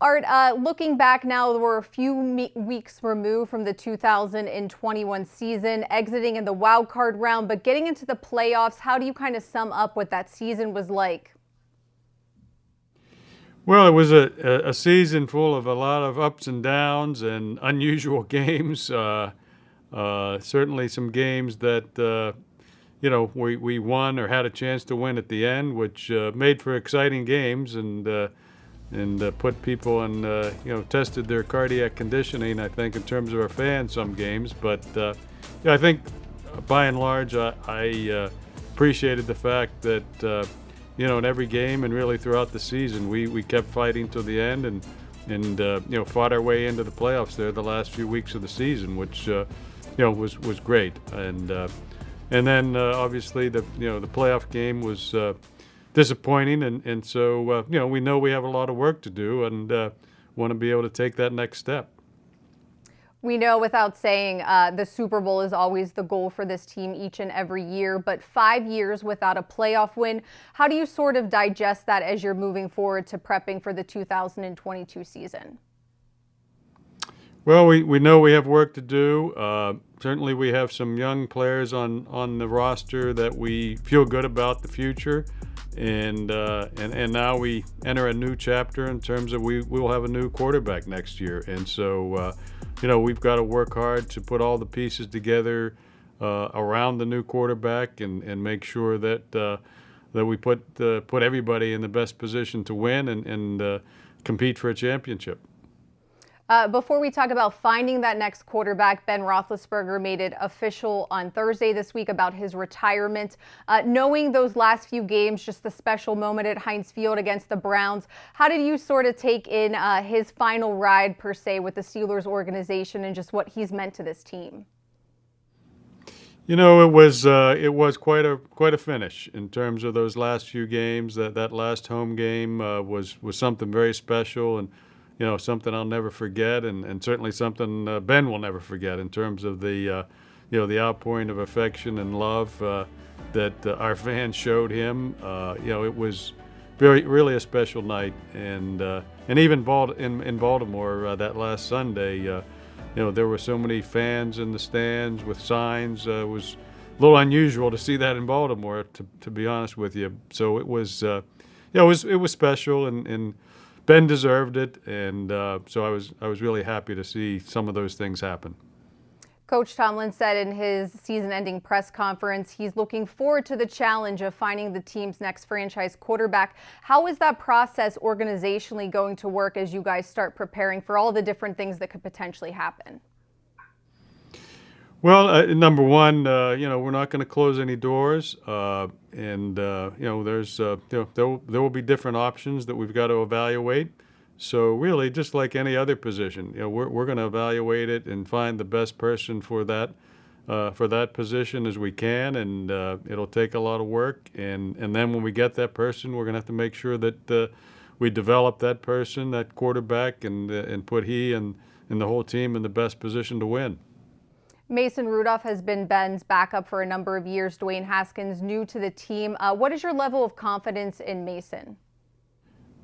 Art, looking back now, we're a few weeks removed from the 2021 season, exiting in the wild card round, but getting into the playoffs, how do you kind of sum up what that season was like? Well, it was a season full of a lot of ups and downs and unusual games. Certainly some games that, we won or had a chance to win at the end, which made for exciting games and put people in, tested their cardiac conditioning, I think, in terms of our fans some games. But I think by and large, I appreciated the fact that, in every game and really throughout the season, we kept fighting till the end and fought our way into the playoffs there the last few weeks of the season, which, was great. And then obviously the playoff game was disappointing, and so we know we have a lot of work to do and want to be able to take that next step. We know without saying the Super Bowl is always the goal for this team each and every year, but 5 years without a playoff win, how do you sort of digest that as you're moving forward to prepping for the 2022 season? Well, we know we have work to do. Certainly we have some young players on the roster that we feel good about the future. And now we enter a new chapter in terms of we will have a new quarterback next year. And so, we've got to work hard to put all the pieces together around the new quarterback and make sure that we put everybody in the best position to win and compete for a championship. Before we talk about finding that next quarterback, Ben Roethlisberger made it official on Thursday this week about his retirement. Knowing those last few games, just the special moment at Heinz Field against the Browns, how did you sort of take in his final ride, per se, with the Steelers organization and just what he's meant to this team? It was quite a finish in terms of those last few games. That last home game was something very special and something I'll never forget, and certainly something Ben will never forget in terms of the outpouring of affection and love that our fans showed him. It was really a special night, and even in Baltimore that last Sunday, there were so many fans in the stands with signs. It was a little unusual to see that in Baltimore, to be honest with you. So it was, it was special and Ben deserved it, and so I was really happy to see some of those things happen. Coach Tomlin said in his season-ending press conference he's looking forward to the challenge of finding the team's next franchise quarterback. How is that process organizationally going to work as you guys start preparing for all the different things that could potentially happen? Well, number one, we're not going to close any doors, and there's there will be different options that we've got to evaluate. So really, just like any other position, we're going to evaluate it and find the best person for that position as we can, and it'll take a lot of work. And then when we get that person, we're going to have to make sure that we develop that person, that quarterback, and put he and the whole team in the best position to win. Mason Rudolph has been Ben's backup for a number of years. Dwayne Haskins new to the team. What is your level of confidence in Mason?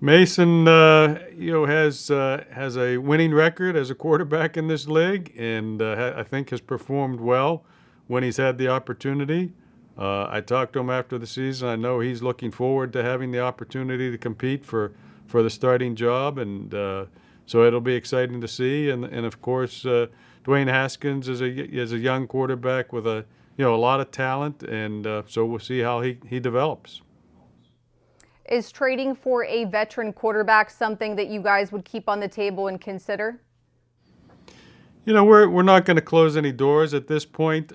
Mason, has a winning record as a quarterback in this league, and I think has performed well when he's had the opportunity. I talked to him after the season. I know he's looking forward to having the opportunity to compete for the starting job, and so it'll be exciting to see. And of course, Dwayne Haskins is a young quarterback with a lot of talent, and so we'll see how he develops. Is trading for a veteran quarterback something that you guys would keep on the table and consider? We're not going to close any doors at this point.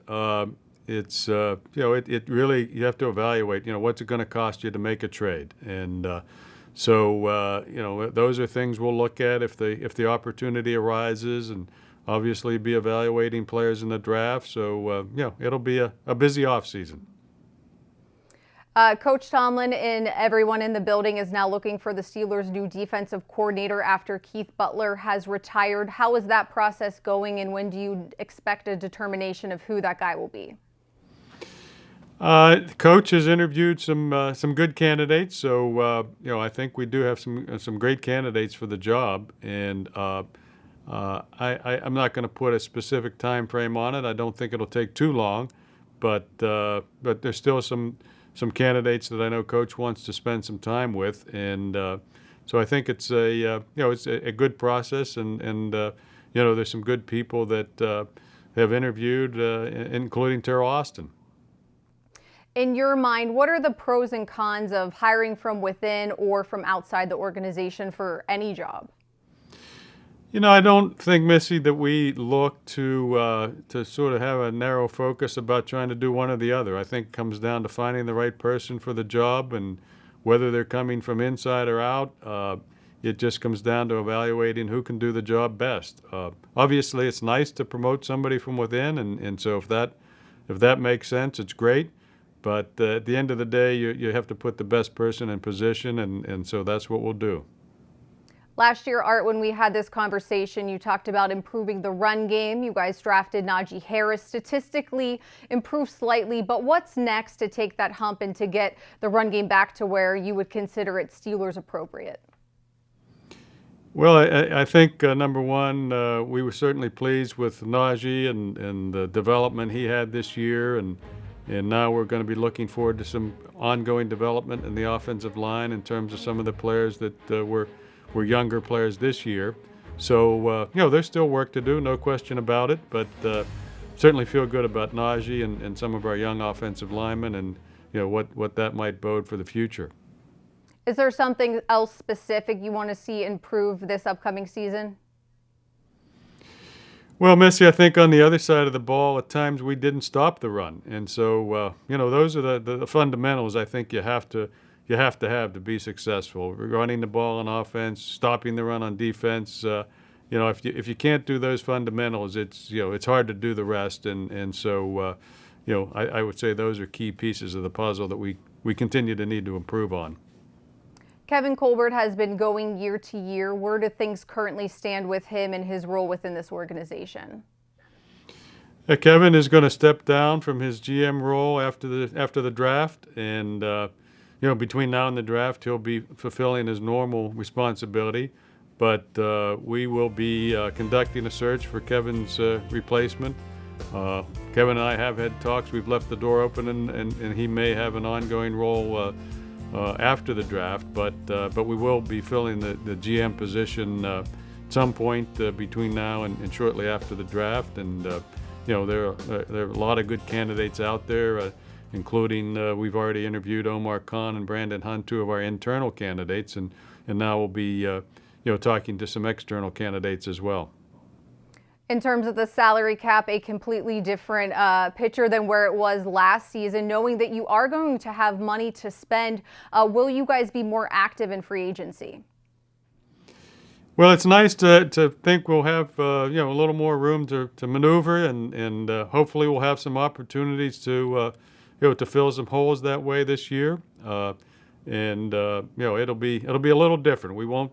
It's it really, you have to evaluate what's it going to cost you to make a trade, and so those are things we'll look at if the opportunity arises, and obviously be evaluating players in the draft. So it'll be a busy off season. Coach Tomlin and everyone in the building is now looking for the Steelers' new defensive coordinator after Keith Butler has retired. How is that process going, and when do you expect a determination of who that guy will be? Coach has interviewed some good candidates, so I think we do have some great candidates for the job, and I'm not going to put a specific time frame on it. I don't think it'll take too long, but there's still some candidates that I know Coach wants to spend some time with, and so I think it's it's a good process, and there's some good people that have interviewed, including Terrell Austin. In your mind, what are the pros and cons of hiring from within or from outside the organization for any job? I don't think, Missy, that we look to sort of have a narrow focus about trying to do one or the other. I think it comes down to finding the right person for the job, and whether they're coming from inside or out, it just comes down to evaluating who can do the job best. Obviously, it's nice to promote somebody from within, and so if that makes sense, it's great. But at the end of the day, you have to put the best person in position, and so that's what we'll do. Last year, Art, when we had this conversation, you talked about improving the run game. You guys drafted Najee Harris, statistically improved slightly, but what's next to take that hump and to get the run game back to where you would consider it Steelers appropriate? Well, I think, number one, we were certainly pleased with Najee and the development he had this year, and now we're going to be looking forward to some ongoing development in the offensive line in terms of some of the players that were younger players this year. So, there's still work to do, no question about it, but certainly feel good about Najee and some of our young offensive linemen and, what that might bode for the future. Is there something else specific you want to see improve this upcoming season? Well, Missi, I think on the other side of the ball, at times we didn't stop the run, and so those are the fundamentals I think you have to have to be successful. Running the ball on offense, stopping the run on defense. If you can't do those fundamentals, it's hard to do the rest, and so I would say those are key pieces of the puzzle that we continue to need to improve on. Kevin Colbert has been going year to year. Where do things currently stand with him and his role within this organization? Kevin is going to step down from his GM role after the draft, and between now and the draft, he'll be fulfilling his normal responsibility. But we will be conducting a search for Kevin's replacement. Kevin and I have had talks. We've left the door open, and he may have an ongoing role after the draft, but we will be filling the GM position at some point between now and shortly after the draft. And there are a lot of good candidates out there, including we've already interviewed Omar Khan and Brandon Hunt, two of our internal candidates, and now we'll be talking to some external candidates as well. In terms of the salary cap, a completely different picture than where it was last season. Knowing that you are going to have money to spend, will you guys be more active in free agency? Well, it's nice to think we'll have a little more room to maneuver, and hopefully we'll have some opportunities to fill some holes that way this year. It'll be a little different. We won't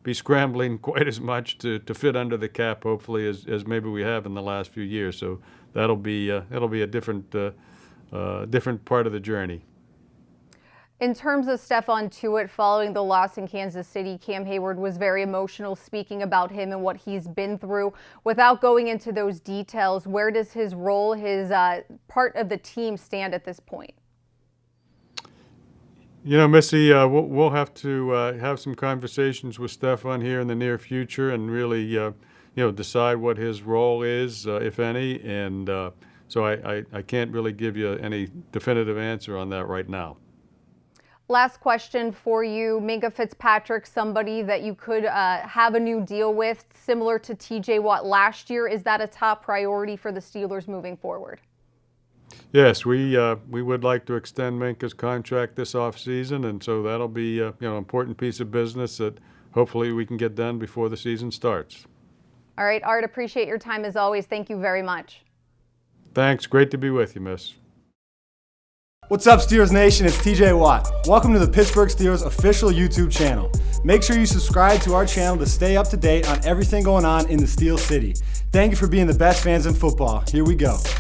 be scrambling quite as much to fit under the cap, hopefully, as maybe we have in the last few years. So that'll be a different part of the journey. In terms of Stephon Tuitt, following the loss in Kansas City, Cam Hayward was very emotional speaking about him and what he's been through. Without going into those details, where does his role, his part of the team stand at this point? Missy, we'll have to have some conversations with Stephon here in the near future and really, decide what his role is, if any. And so I can't really give you any definitive answer on that right now. Last question for you. Minkah Fitzpatrick, somebody that you could have a new deal with, similar to TJ Watt last year. Is that a top priority for the Steelers moving forward? Yes, we would like to extend Minkah's contract this offseason, and so that'll be an important piece of business that hopefully we can get done before the season starts. All right, Art, appreciate your time as always. Thank you very much. Thanks. Great to be with you, Miss. What's up, Steelers Nation? It's TJ Watt. Welcome to the Pittsburgh Steelers official YouTube channel. Make sure you subscribe to our channel to stay up to date on everything going on in the Steel City. Thank you for being the best fans in football. Here we go.